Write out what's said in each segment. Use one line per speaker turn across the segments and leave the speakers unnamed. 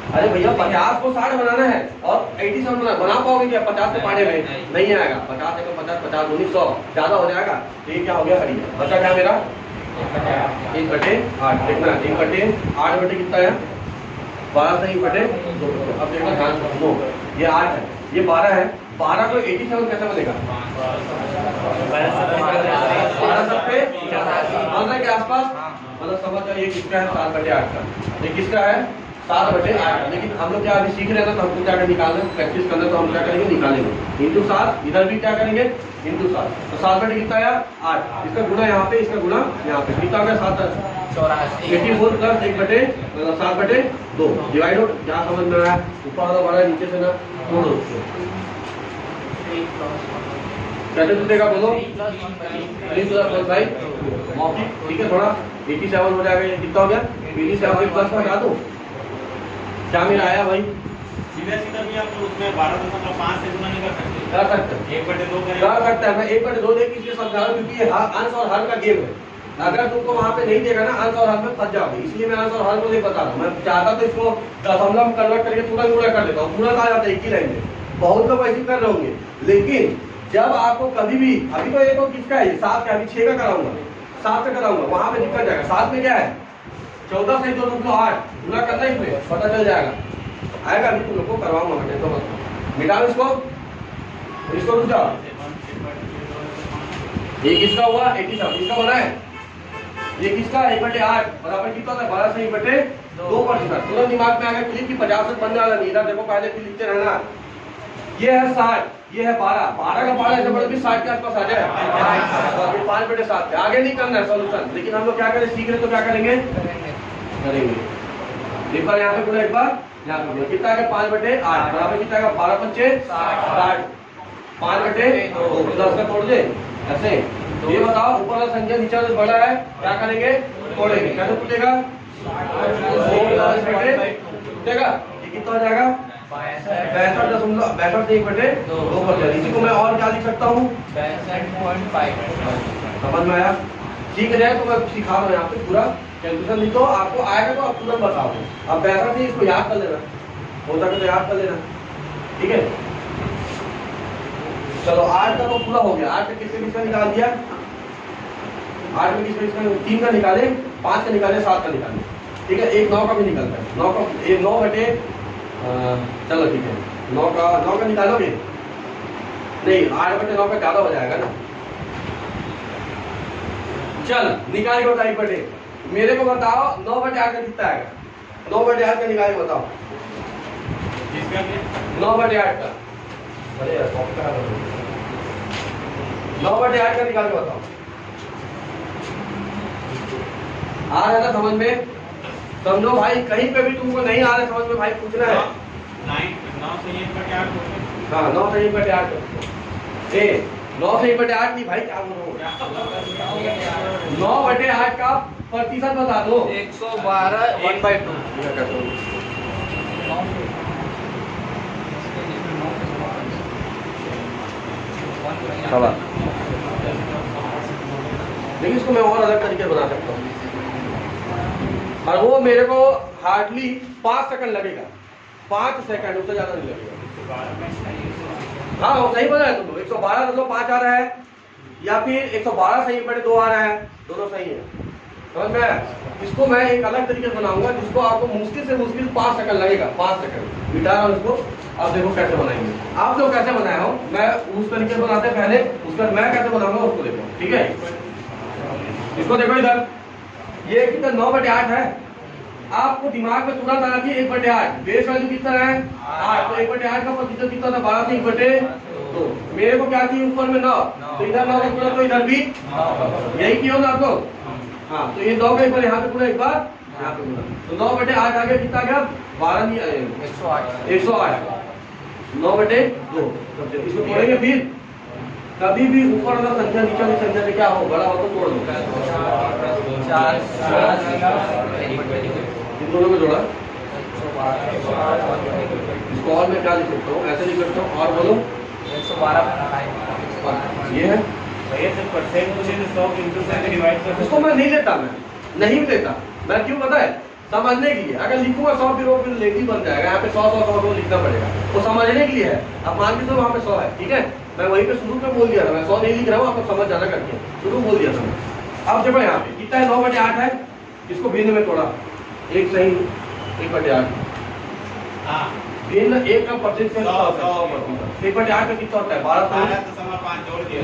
अरे भैया 50 को 60 बनाना है और 87 बना पाओगे क्या 50 के पाने में? नहीं आएगा। 50 एक 50 50 1900 ज्यादा हो जाएगा। तो ये क्या हो गया हरी बचा क्या मेरा 1/8 देखना 1/8 बटे कितना है 12 से 1/2। अब देखना ध्यान सुनो ये 8 है ये 12 है 12 को 87 कैसे बनेगा 12 सब पे 15 के आसपास मतलब समझ जाओ ये किसका है 7/8 का ये किसका है 7/8। लेकिन हम लोग क्या अभी सीख रहे हैं तो हमको क्या कर निकालना प्रैक्टिस करना तो हम क्या करेंगे निकालेंगे इंटू 7 इधर भी क्या करेंगे इंटू 7 तो 7 कितना आया 8 इसका गुना यहाँ पे इसका गुना यहाँ पे कितना हो गया 7 84 प्लस 1/7/2 डिवाइड आउट क्या समझ में आया ऊपर वाला बड़ा नीचे से ना जोड़ो कैसे टूटेगा बोलो 3+1 भाई मौखिक ठीक है थोड़ा 87 हो जाएगा ये कितना हो गया 87 प्लस का हटा दो क्या मेरा आया भाई
सीधा सीधा भी आप उसमें 12.5 से गुना नहीं कर सकते 1/2
कर सकता है मैं 1/2 देख इसलिए समझा रहा हूँ क्योंकि ये अंश और हर का गेम है। अगर तुमको वहां पे नहीं देगा ना अंश और हर में फंस जाओगे इसलिए मैं अंश और हर को नहीं बता रहा हूँ। मैं चाहता तो इसको दशमलव में कन्वर्ट करके तुरंत गुणा कर देता हूँ पूरा आ जाता है एक ही लाइन में। बहुत लोग ऐसे कर रहे होंगे लेकिन जब आपको कभी भी अभी तो एक किसका है 7 का अभी 6 का कराऊंगा 7 का कराऊंगा वहां पे दिक्कत जाएगा 7 में क्या है 14 से 2 तो 8 गुना करना ही इसमें पता चल जाएगा आएगा अभी तुम लोग को करवाऊंगा मैं तो मिटाओ इसको रुक जाओ ये किसका हुआ 87 इसका बना है ये किसका 1/8 बराबर कितना होता है 12 से 1/2%। तुरंत दिमाग में आ गया क्लिक की 50 से बनने वाला नहीं इधर देखो पहले भी लिखते रहना ये है 60 ये है 12 का 12 ऐसे बड़े भी 60 के आसपास आ जाए 5/7 आगे नहीं करना है सॉल्यूशन। लेकिन हम लोग क्या करें सीख रहे तो क्या करेंगे एक बार यहाँ पे बोला एक बार यहाँ पे बोला कितना आएगा 5/8 बराबर कितना आएगा 12×5 = 60 5/2 का तोड़ दे ऐसे। ये बताओ ऊपर वाला संख्या नीचे वाला बड़ा है क्या करेंगे तोड़ेंगे कैसे टूटेगा टूटेगा ये कितना हो जाएगा 62.62 से 1/2 इसी को मैं और क्या लिख सकता हूँ
62.5
समझ में आया सीख रहे हैं तो मैं सिखा रहा हूँ यहाँ पे पूरा कैलकुलेशन लिखो आपको आएगा तो आप तुरंत बताओ। अब 62 से इसको याद कर लेना हो सके तो याद कर लेना ठीक है। चलो 8 का तो पूरा हो गया 8 में किसका निकाल दिया 8 में किसका 3 का निकाले 5 का निकाले 7 का निकाले ठीक है। एक 9 का भी निकलता है 9 का एक 9 बटे चलो ठीक है 9 का निकालोगे नहीं 8/9 का ज्यादा हो जाएगा ना। चल निकाल के बताइए बटे मेरे को बताओ 9/8 का कितना आएगा 9/8 का निकाल के बताओ 9/8 का अरे यार 9/8 का निकाल के बताओ आ रहा है ना समझ में समझो भाई कहीं पे भी तुमको नहीं आ रहा है समझ में भाई पूछना है
9 से 1/8
हाँ 9 से 1/8 9 से 1/8 नहीं भाई क्या बोल रहा हूँ 9/8 का प्रतिशत बता दो
112 1/2
लेकिन इसको मैं और अलग तरीके बना सकता हूँ और वो मेरे को हार्डली 5 सेकंड लगेगा 5 सेकंड उससे ज्यादा नहीं लगेगा। हाँ वो सही बताया तुम लोग 112.5 आ रहा है या फिर 112 सही 1/2 आ रहा है दोनों सही है समझ में। इसको मैं एक अलग तरीके से बनाऊंगा जिसको आपको मुश्किल से मुश्किल 5 सेकंड लगेगा 5 सेकंड मिटा रहा हूँ इसको। अब देखो कैसे बनाएंगे आप लोग कैसे बनाया हो मैं उस तरीके से बनाते पहले उसका मैं कैसे बनाऊंगा उसको देखो ठीक है। इसको देखो इधर ये कितना 9/8 है आपको दिमाग में तुरंत आना चाहिए 1/8 बेस वैल्यू कितना है 8 तो 1/8 का प्रतिशत कितना था 12 से 1/2 मेरे को क्या चाहिए ऊपर में 9 तो इधर 9 का पूरा तो इधर भी यही किया ना आप लोग। हाँ तो ये 9 का एक बार यहाँ पे पूरा एक बार यहाँ पे पूरा तो 9/8 आ गया कितना गया 12 नहीं 108 9/2 इसको तोड़ेंगे फिर कभी भी ऊपर वाला संख्या नीचे वाली संख्या से क्या हो बड़ा हो तो तोड़ दो
4
इन दोनों में जोड़ा इसको और मैं क्या लिख सकता हूँ ऐसे लिख सकता हूँ और बोलो
112
ये है
भैया सिर्फ परसेंट मुझे 100 × 100 डिवाइड कर
इसको मैं नहीं लेता मैं नहीं लेता मैं क्यों पता है समझने के लिए। अगर लिखूंगा 100 फिर वो फिर लेटी बन जाएगा, यहाँ पे 100 लिखना पड़ेगा। वो समझने के लिए है। अब मान के चलो वहाँ पे 100 है, ठीक है, मैं वहीं पे शुरू में बोल दिया था, मैं 100 नहीं लिख रहा हूँ, आपको समझ जाना करके शुरू बोल दिया था मैं। अब देखो यहाँ पे कितना है, 9/8 है, इसको भिन्न में तोड़ा, एक सही 1/8, भिन्न 1 का प्रतिशत 1/8 का कितना होता है,
12.5 जोड़ दिया।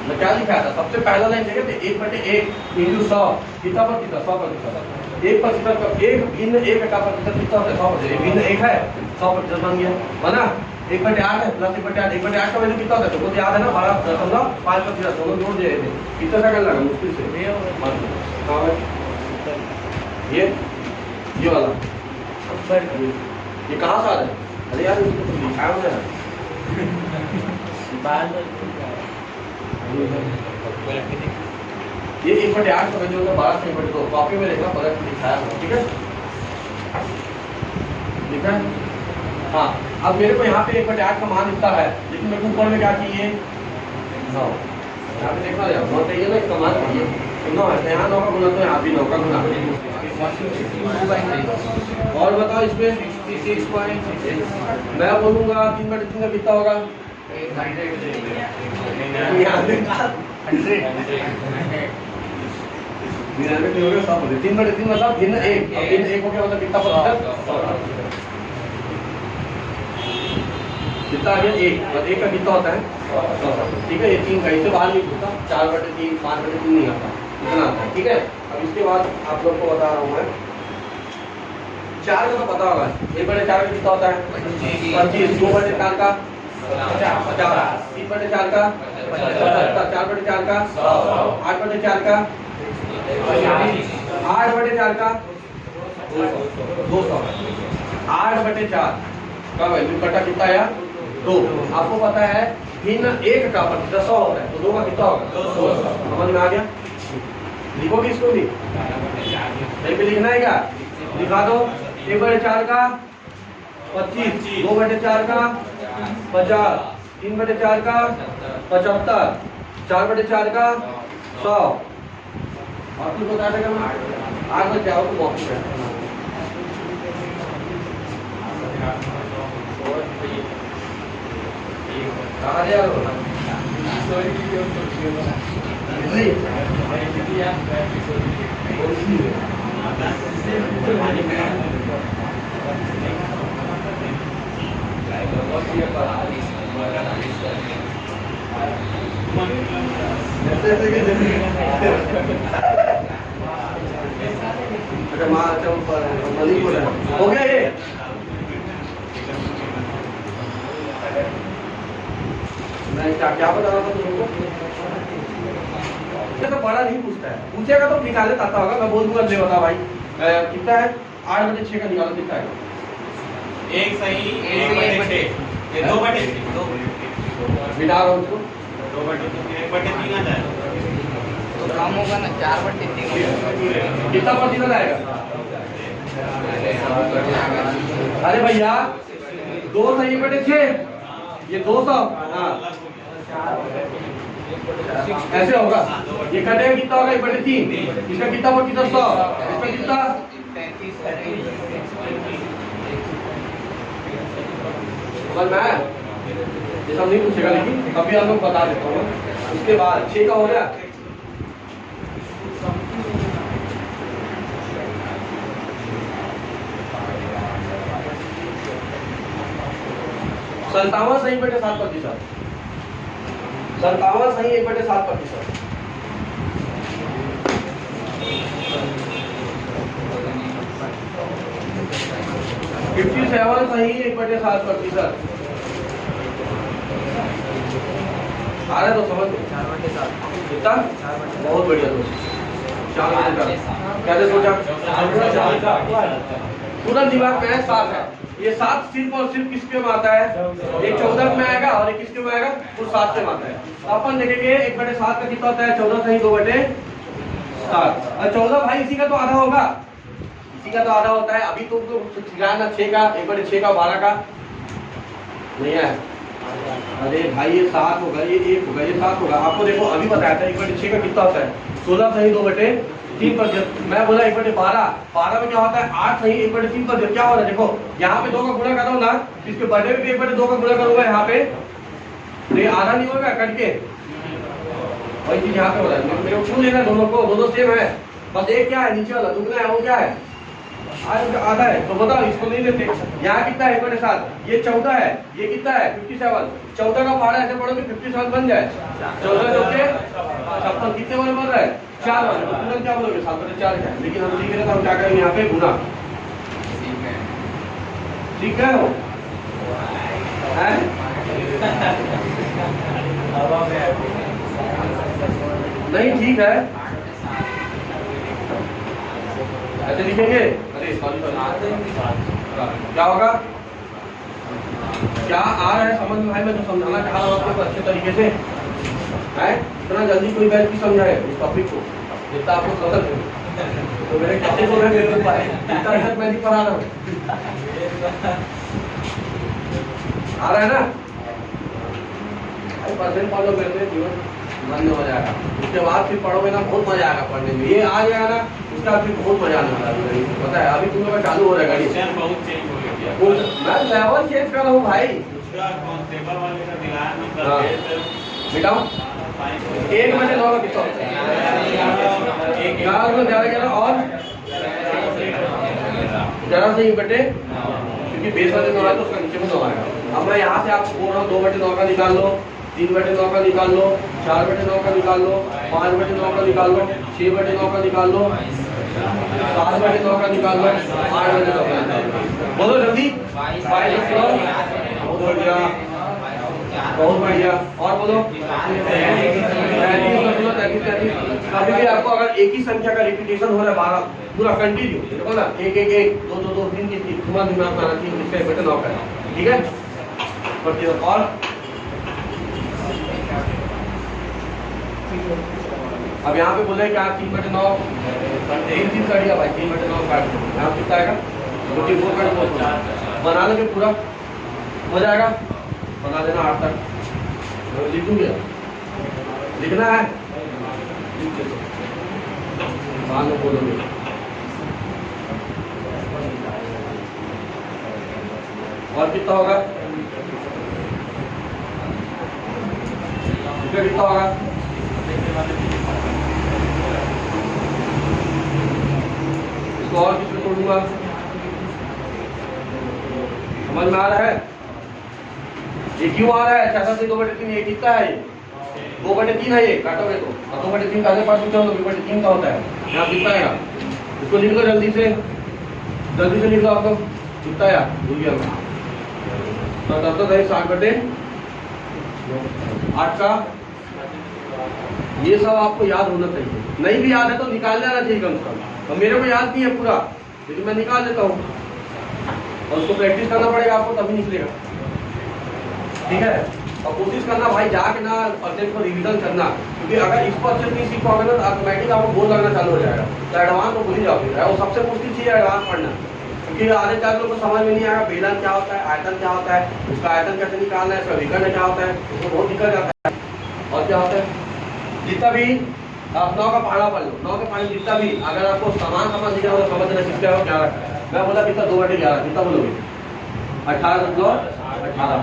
मैं क्या लिखा था सबसे पहला लाइन देखे थे, 1/1 इंटू 100 कितना प्रतिशत, 100%। 1% का 1 भिन्न 1 का प्रतिशत कितना होता है, 100%। भिन्न 1 है, 100% बन गया, बना 1/8 है प्लस 1/8, 1/8 का वैल्यू कितना होता है, तो याद है ना 12.5%, दोनों जोड़ दिए थे। कितना सेकंड लगा मुश्किल से, हाँ भाई ये वाला ये कहाँ से आ रहा है, अरे यार इसको तो लिखा है ना ये 1/8 का वैल्यू होता है 12 से 1/2, कॉपी में लिखा पलट लिखा है, ठीक है लिखा है। हाँ अब मेरे को यहाँ पे 1/8 का मान इतना है, लेकिन मेरे को ऊपर में क्या चाहिए 9, यहाँ पे देखना जाए 9 चाहिए ना, इसका मान चाहिए 9 है, यहाँ 9 का गुना तो यहाँ भी 9 का गुना। और बताओ इसमें 66.6 मैं बोलूँगा 3/3 का कितना होगा, 3/3 मतलब भिन्न 1, और भिन्न 1 हो गया मतलब कितना प्रतिशत, कितना आ गया 1, और 1 का कितना होता है 100, ठीक है। ये 3 का इससे बाहर नहीं पूछता, 4/3 5/3 नहीं आता, इतना आता है, ठीक है। अब इसके बाद आप लोग को बता रहा हूँ मैं 4 का तो पता होगा, 1/4 का कितना होता है 25, 2/4 का 50, 3/4 का 75, 4/4 का 8/4 का 8/4 का 200, 8/4 का वैल्यू कटा कितना आया 2। आपको पता है भिन्न 1 का प्रतिशत 100 होता है, तो 2 का कितना होगा 200, समझ में आ गया। लिखोगे इसको भी कहीं पे लिखना है क्या, लिखा दो 1/4 का 25, 2/4 का 50, 3/4 का 75, 4/4 का 100। और कुछ बता देगा मैं आग में जाओ तो मौके है। कहाँ गया हो गया ये, मैं क्या बता रहा था तुमको, तो बड़ा नहीं पूछता है, पूछेगा तो निकाले आता होगा, मैं बोल दूंगा ले बता भाई कितना है 8/6 का निकालो कितना है,
1 सही 1/6, 2/6
मिटा रहा हूँ उसको
2/3 आ जाएगा,
तो कम होगा ना 4/3
कितना प्रतिशत आएगा, अरे भैया 2 सही 1/6, ये 200, हाँ ऐसे होगा, ये कटेगा कितना होगा 1/3, इसका कितना प्रतिशत 100, इसका कितना 33, समझ में आया। ये सब नहीं पूछेगा, लेकिन अभी आप लोग बता देता हूँ। उसके बाद 6 का हो गया, संतावन सही 7%, 57 सही 1/7%, 57 सही 1/7%, आ रहा है तो समझ लो 4/7 कितना, बहुत बढ़िया दोस्त 4/7 कैसे सोचा, तुरंत दिमाग में 7 है, ये 7 सिर्फ और सिर्फ किसके में आता है, एक 14 में आएगा और एक किसके में आएगा, कुल 7 से में आता है। तो अपन देखेंगे 1/7 का कितना होता है 14 सही 2/7, और 14 भाई इसी का तो आधा होगा, इसी का तो आधा होता है। अभी तुम तो 6 का 1/6 का 12 का नहीं है, अरे भाई ये 7 होगा, ये 1 होगा, ये 7 होगा। आपको देखो अभी बताया था 1/6 का कितना होता है, 16 सही 2/3 मैं बोला 1/12, 12 में क्या होता है 8 सही 1/3 क्या हो रहा है देखो, यहाँ पे 2 का गुणा कर रहा हूँ ना, इसके बड़े में भी 1/2 का गुणा करूंगा यहाँ पे, तो ये आधा नहीं होगा कट के, वही चीज यहाँ पे हो रहा है। मेरे को क्यों लेना है दोनों को, दोनों सेम है, बस एक क्या है नीचे वाला दुगना है, वो क्या है आधा है, तो बताओ इसको नहीं लेते। यहाँ कितना है 1/7, ये 14 है, ये कितना है 57, 14 का पहाड़ा ऐसे पढ़ोगे 57 बन जाए, 14 चौके 56, कितने वाले बन रहा है 4 वाले, तो तुरंत क्या बोलोगे 7/4 है, लेकिन हम सीख रहे तो हम क्या करेंगे यहाँ पे गुना, ठीक है वो नहीं ठीक है, ऐसे लिखेंगे। अरे सॉरी क्या होगा, क्या आ रहा है समझ में भाई, मैं तो समझाना चाह रहा हूँ आपको अच्छे तरीके से है, इतना जल्दी कोई बैठ की समझाए इस टॉपिक को, जितना आपको समझ तो मेरे टॉपिक को मैं नहीं पढ़ा रहा हूँ, आ रहा है ना, परसेंट फॉलो करते हैं जीवन मन हो जाएगा, उसके बाद फिर पढ़ोगे ना बहुत मजा आएगा पढ़ने में, ये आ जाएगा ना उसका फिर बहुत मजा आने वाला है, पता है अभी तुम लोग चालू हो रहा है गाड़ी,
बहुत चेंज हो गया,
मैं लेवल चेंज कर रहा हूँ भाई,
उसका कांस्टेबल वाले का दिलाया नहीं कर
बेटाओ 1/9 का कितना होता है, 11 और जरा से ही बटे, क्योंकि बेस वाले 9 है तो उसका नीचे में 9 आएगा। अब मैं यहाँ से आपको बोल रहा हूँ 2/9 का निकाल लो, 3/9 का निकाल लो, 4/9 का निकाल लो, 5/9 का निकाल लो, 6/9 का निकाल लो, 7/9 का निकाल लो, 8/9 का निकाल लो, बोलो जल्दी, 5 बहुत बढ़िया, बहुत बढ़िया, और बोलो 33, अभी भी आपको अगर एक ही संख्या का रिपीटेशन हो रहा है 12 पूरा कंटिन्यू देखो ना, 1 1 1 2 2 2 3 3 तुम्हारा दिमाग में आना चाहिए इसका 1/9 का, ठीक है, और अब यहाँ पे बोले क्या 3/9 3 कर दिया भाई, 3/9 काट दो, यहाँ कितना आएगा 4 बना लोगे पूरा हो जाएगा, बना देना 8 तक लिखूंगे, लिखना है बाद में बोलोगे, और कितना होगा, कितना होगा, इसको और किसमें तोड़ूंगा, समझ में आ रहा है, ये क्यों आ रहा है 4 से 2/3, ये कितना है, ये 2/3 है, ये काटोगे तो, और 2/3 का आगे पास होता है तो 2/3 का होता है, यहाँ कितना आएगा, इसको लिख लो जल्दी से लिख लो, आपको कितना आया भूल गया मैं, तो तब तक 7/8 का, ये सब आपको याद होना चाहिए, नहीं भी याद है तो निकाल लेना चाहिए कम से कम, और मेरे को याद नहीं है पूरा लेकिन मैं निकाल लेता हूँ, और उसको प्रैक्टिस करना पड़ेगा आपको तभी निकलेगा, ठीक है, और कोशिश करना भाई जाके ना परसेंट को रिवीजन करना, क्योंकि अगर इसको अच्छे से नहीं सीख पाओगे ना तो ऑटोमेटिक आपको बोर लगना चालू हो जाएगा, तो एडवांस को भूल ही जाओगे, वो सबसे मुश्किल चीज़ है एडवांस पढ़ना, क्योंकि आधे चार लोग को समझ में नहीं आएगा बेलन क्या होता है, आयतन क्या होता है, उसका आयतन कैसे निकालना है, इसका विकर्ण क्या होता है, उसको बहुत दिक्कत जाता है, और क्या होता है जितना भी आप 9 का पहाड़ा पढ़ लो, 9 के पहाड़े जितना भी अगर आपको समान दिख रहा हो समझ रहे किसका हो क्या रखा है, मैं बोला कितना 2/11 कितना बोलोगे 18 18,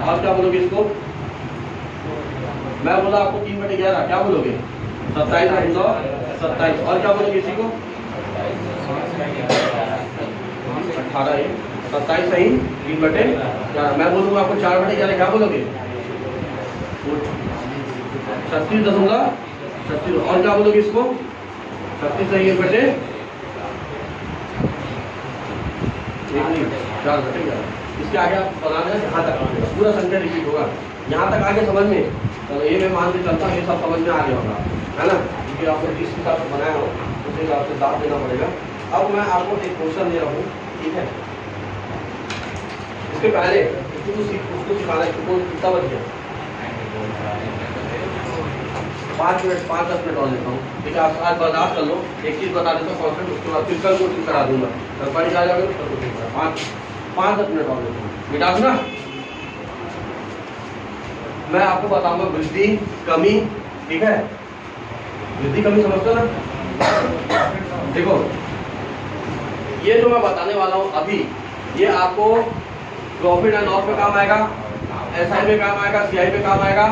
और क्या बोलोगे इसको, मैं बोला आपको 3/11 क्या बोलोगे 27 27, और क्या बोलोगे इसी को 18 27 सही 3/11, मैं बोलूँगा आपको 4/11 क्या बोलोगे 36.36, और क्या बोलोगे इसको 36 सही 1/4 इसके आगे आप बनाना यहाँ तक पूरा संख्या रिपीट होगा, यहाँ तक आगे समझ में, तो ये मैं मान के चलता हूँ ये सब समझ में आ गया होगा, है ना, क्योंकि आपको जिस हिसाब से बनाया हो उस हिसाब से दाब देना पड़ेगा। अब मैं आपको एक क्वेश्चन दे रहा हूँ, ठीक है, इसके पहले उसको सिखाना कितना बच गया 5 मिनट 5-10 मिनट और लेता हूँ, ठीक है, आप आज बर्दाश्त कर लो, एक चीज़ बता देता हूँ कॉन्सेप्ट, उसके बाद फिर कल कोचिंग करा दूंगा, कल पढ़ के आ जाओगे तो कोचिंग करा 5-10 मिनट और लेता हूँ, मिटा दूँ ना मैं आपको बताऊंगा वृद्धि कमी, ठीक है, वृद्धि कमी समझते हो ना। देखो ये जो मैं बताने वाला हूँ अभी, ये आपको प्रॉफिट एंड लॉस में काम आएगा, एसआई में काम आएगा, सीआई में काम आएगा,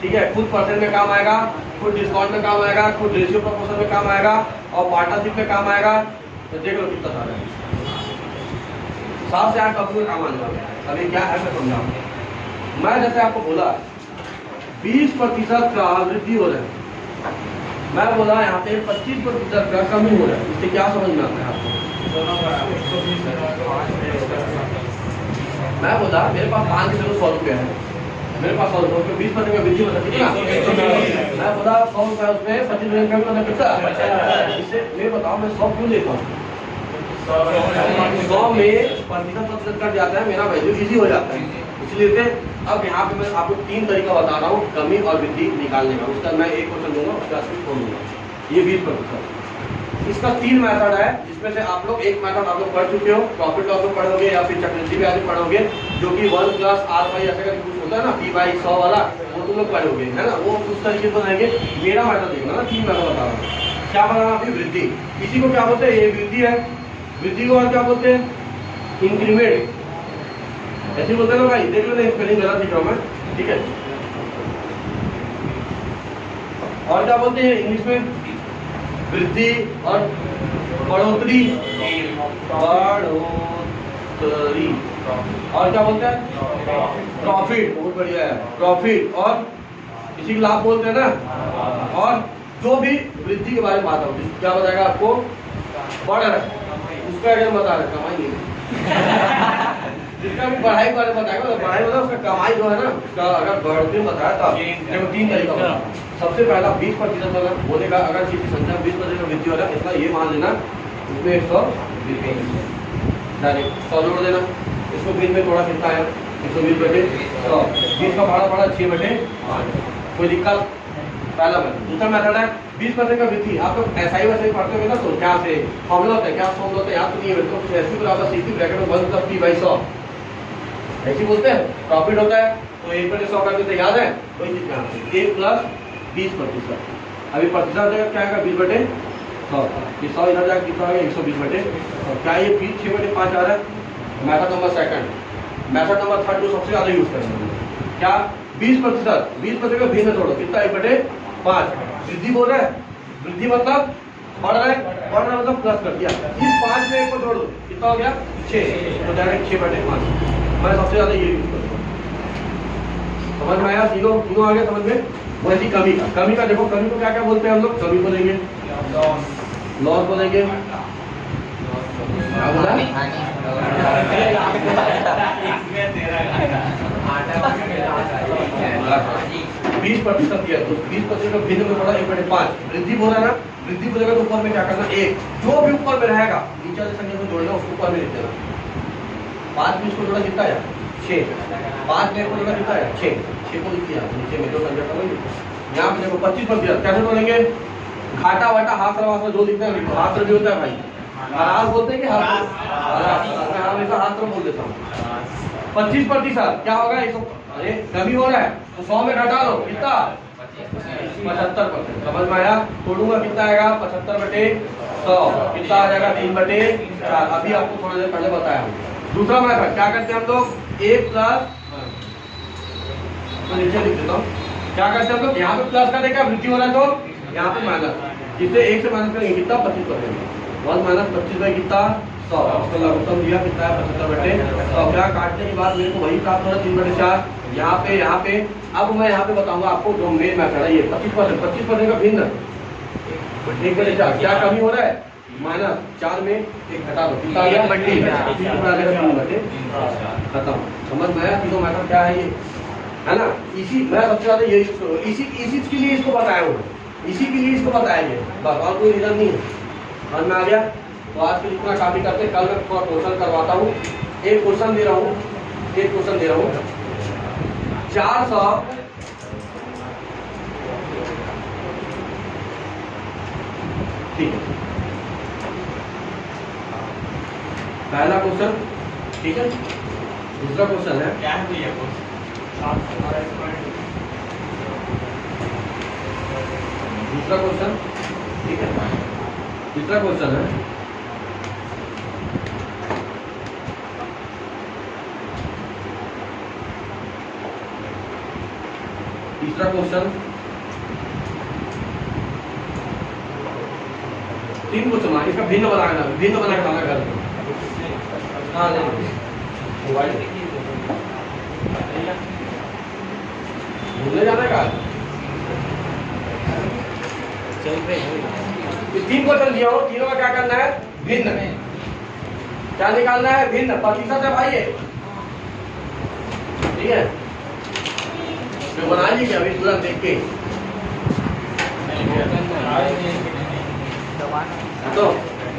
ठीक है, खुद परसेंट में काम आएगा, खुद डिस्काउंट में काम आएगा, खुद रेशियो प्रपोर्शन में काम आएगा और पार्टनरशिप में काम आएगा। तो देख लो कितना सारा है, 7 से 8 कंपनी में काम आने वाला है। अभी क्या है मैं समझाऊंगा। मैं जैसे आपको बोला 20% का वृद्धि हो रहा है, मैं बोला यहाँ पे 25% का कमी हो रहा है, इससे क्या समझ में आता है आपको? मैं बोला मेरे पास 5 किलो 100 रुपया है, मेरे पास 100 रुपये 20% का वृद्धि मतलब कितना? मैं बोला 100 रुपया उसमें 25% का मतलब कितना? इससे मैं बताओ मैं 100 क्यों लेता हूँ? 100 में प्रतिशत कट जाता है, मेरा वैल्यू इजी हो जाता है, इसलिए। अब यहाँ पे मैं आपको 3 तरीका बता रहा हूँ कमी और वृद्धि निकालने का। उसका मैं एक क्वेश्चन दूंगा, उसका छोड़ दूंगा। ये 20%, इसका 3 मेथड है, जिसमें से आप लोग एक मेथड आप लोग पढ़ चुके हो, प्रॉफिट लॉस में पढ़ोगे या फिर चक्रवृद्धि ब्याज में पढ़ोगे, जो कि 1 प्लस आर बाई ऐसा करके कुछ होता है ना, पी बाई 100 वाला, वो तुम लोग पढ़ोगे, है ना, वो उस तरीके से बनाएंगे। मेरा मेथड देखना ना, 3 मेथड बता रहा हूँ। क्या बना अभी? वृद्धि। इसी को क्या बोलते हैं? ये वृद्धि है। वृद्धि को और क्या बोलते हैं? इंक्रीमेंट, ऐसे बोलते हैं ना भाई, देख लो ना, स्पेलिंग गलत लिख रहा हूँ मैं, ठीक है। और क्या बोलते हैं इंग्लिश में? वृद्धि और बढ़ोतरी, बढ़ोतरी। और क्या बोलते हैं? प्रॉफिट, बहुत बढ़िया है, प्रॉफिट। और इसी को लाभ बोलते हैं ना। और जो भी वृद्धि के बारे में बात होगी, क्या बताएगा आपको? बढ़ रहा है, उसका अगर बता रहे कमाई नहीं जिसका भी बढ़ाई के बारे में बताएगा, तो बढ़ाई मतलब उसका कमाई जो है ना, उसका अगर बढ़ोतरी बताया था। देखो 3 तरीका होगा। सबसे पहला 20% अगर बोलेगा, अगर किसी संख्या में 20% का वृद्धि हो रहा है, इतना ये मान लेना उसमें 100 डायरेक्ट 100 जोड़ देना। इसको 20 में थोड़ा कितना है? 120 बटे 100, 20 का भाड़ा पड़ा 6 बटे 5। कोई दिक्कत? पहला मेथड। दूसरा मेथड है 20% का वृद्धि। आप लोग एसआई वैसे पढ़ते हो ना, तो क्या से फॉर्मूला होता है? क्या फॉर्मूला होता है याद तो नहीं है, तो कुछ ऐसी बराबर सीधी ब्रैकेट में 1 + p/100 ऐसी बोलते हैं। प्रॉफिट होता है तो 1/100 कर देते, याद है? वही चीज यहाँ 1 + 20%। अभी प्रतिशत जगह क्या आएगा? 20/100। ये 100 इधर जाकर कितना आएगा? 120/100। क्या ये 6/5 आ रहा है? Method number second. Method number third जो सबसे ज्यादा यूज करेंगे, क्या? 20% का भिन्न तोड़ो, कितना? 1/5। वृद्धि बोल रहा है, वृद्धि मतलब बढ़ रहा है, बढ़ रहा है मतलब प्लस कर दिया। इस 5 में 1 को जोड़ दो, कितना हो गया? 6, तो डायरेक्ट 6/5। मैं सबसे ज्यादा ये यूज करता हूँ। समझ में आया? तीनों आ गया समझ में? वैसी कमी का देखो, कमी को क्या क्या बोलते हैं हम लोग? कमी बोलेंगे, लॉस बोलेंगे, क्या बोला? 20% किया तो 20% का भिन्न में पड़ा 1/5। वृद्धि बोला ना, वृद्धि बोलेगा तो ऊपर में क्या करना? 1, जो भी ऊपर में रहेगा नीचे वाली संख्या को जोड़ना, उसको ऊपर में लिख देना। 5 में इसको जोड़ा कितना है? 6। 5 में इसको जोड़ा कितना है? 6 को लिख दिया नीचे में जो संख्या का वही। यहाँ पे देखो 25% कैसे जोड़ेंगे? घाटा वाटा हाथ जो लिखना है, हाथ भी होता है भाई, आराम बोलते हैं कि मैं हमेशा हाथ बोल देता हूँ। 25% क्या होगा? 100। अरे कमी हो रहा है तो 100 में घटा लो, कितना? 75%। समझ में आया? तोड़ूंगा कितना आएगा? 75/100 कितना आ जाएगा? 3/4। अभी आपको थोड़ी देर पहले बताया हूँ। दूसरा मेथड क्या करते हैं हम लोग? 1 प्लस, तो नीचे लिख देता हूँ। क्या करते हैं हम लोग? यहाँ पे प्लस का देखा वृद्धि हो रहा है तो यहाँ पे माइनस, जिससे 1 से माइनस करेंगे कितना? 25%। 1 - 25 बाई कितना? 100। उसका लघुत्तम दिया कितना है? 75/100। क्या काटने के बाद मेरे को वही प्राप्त हो रहा है 3/4। यहाँ पे अब मैं यहाँ पे बताऊंगा आपको जो मेन मेथड है, ये 25% का भिन्न 1/4। क्या कमी हो रहा है? -4 में 1 घटा दो, कितना आ गया? 3/3 खत्म। समझ में आया? तीनों मेथड क्या है ये, है ना? इसी मैं सबसे ज्यादा ये इसी के लिए इसको बताया हूँ, इसी के लिए इसको बताएंगे, बस और कोई रीजन नहीं है। समझ में आ गया? तो आज के इतना काफी करते हैं, कल मैं थोड़ा क्वेश्चन करवाता हूँ। एक क्वेश्चन दे रहा हूँ 400 ठीक है, पहला क्वेश्चन ठीक है। दूसरा क्वेश्चन है
क्या है भैया?
दूसरा क्वेश्चन, ठीक है, तीसरा क्वेश्चन है, तीसरा क्वेश्चन, 3 क्वेश्चन, इसका भिन्न बनाना, भिन्न बना के लाना घर में। हाँ नहीं मोबाइल भूलने जाने का, ये 3 क्वेश्चन दिया हो, तीनों का क्या करना है, भिन्न, क्या निकालना है, भिन्न, प्रतिशत है भाई ये, ठीक है, तो बना लीजिए अभी तुरंत देख के। तो